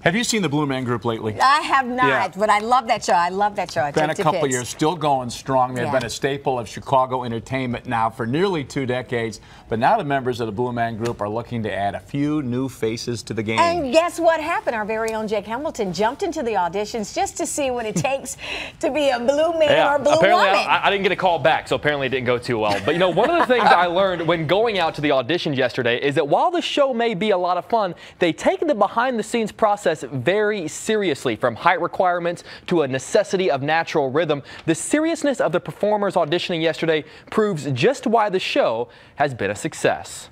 Have you seen the Blue Man Group lately? I have not, Yeah. but I love that show. I love that show. Been a couple years, still going strong. They've been a staple of Chicago entertainment now for nearly 2 decades. But now the members of the Blue Man Group are looking to add a few new faces to the game. And guess what happened? Our very own Jake Hamilton jumped into the auditions just to see what it takes to be a blue man or blue apparently woman. I didn't get a call back, so apparently it didn't go too well. But you know, one of the things I learned when going out to the auditions yesterday is that while the show may be a lot of fun, they take the behind-the-scenes process very seriously, from height requirements to a necessity of natural rhythm. The seriousness of the performers auditioning yesterday proves just why the show has been a success.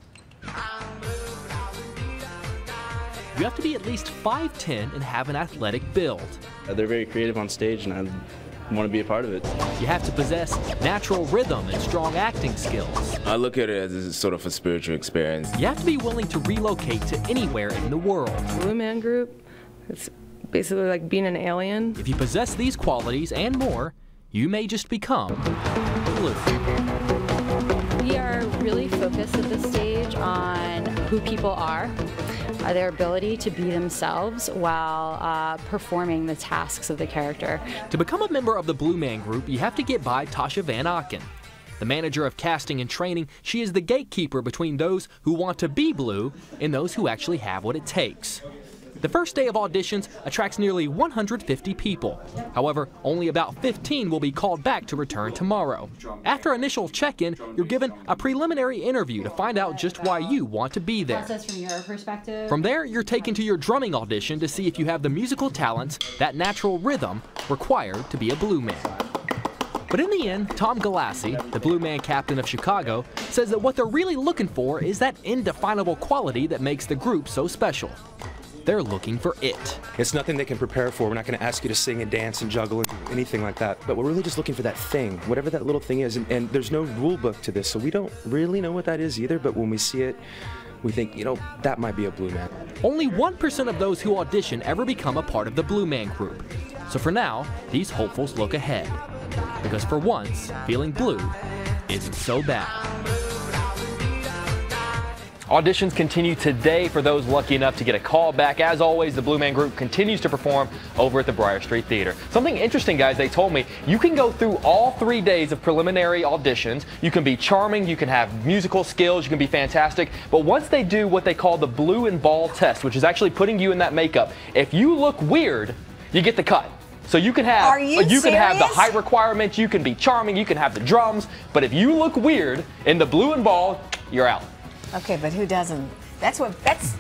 You have to be at least 5'10" and have an athletic build. They're very creative on stage, and I want to be a part of it. You have to possess natural rhythm and strong acting skills. I look at it as sort of a spiritual experience. You have to be willing to relocate to anywhere in the world. Blue Man Group, it's basically like being an alien. If you possess these qualities and more, you may just become blue. We are really focused at this stage on who people are, their ability to be themselves while performing the tasks of the character. To become a member of the Blue Man Group, you have to get by Tasha van Auken. The manager of casting and training, she is the gatekeeper between those who want to be blue and those who actually have what it takes. The first day of auditions attracts nearly 150 people. However, only about 15 will be called back to return tomorrow. After initial check-in, you're given a preliminary interview to find out just why you want to be there. From your perspective. From there, you're taken to your drumming audition to see if you have the musical talents, that natural rhythm required to be a blue man. But in the end, Tom Galassi, the Blue Man captain of Chicago, says that what they're really looking for is that indefinable quality that makes the group so special. They're looking for it. It's nothing they can prepare for. We're not going to ask you to sing and dance and juggle and anything like that. But we're really just looking for that thing, whatever that little thing is. And there's no rule book to this, so we don't really know what that is either. But when we see it, we think, you know, that might be a blue man. Only 1% of those who audition ever become a part of the Blue Man Group. So for now, these hopefuls look ahead. Because for once, feeling blue isn't so bad. Auditions continue today for those lucky enough to get a call back. As always, the Blue Man Group continues to perform over at the Briar Street Theater. Something interesting, guys, they told me, you can go through all 3 days of preliminary auditions. You can be charming, you can have musical skills, you can be fantastic. But once they do what they call the blue and ball test, which is actually putting you in that makeup, if you look weird, you get the cut. So you can have can have the height requirements, you can be charming, you can have the drums, but if you look weird in the blue and ball, you're out. Okay, but who doesn't? That's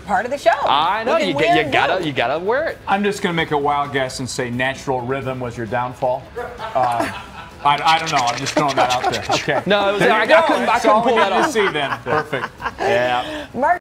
part of the show. I know, you gotta wear it. I'm just gonna make a wild guess and say natural rhythm was your downfall. I don't know. I'm just throwing that out there. Okay. No, I couldn't pull that off. See then. Perfect. Yeah.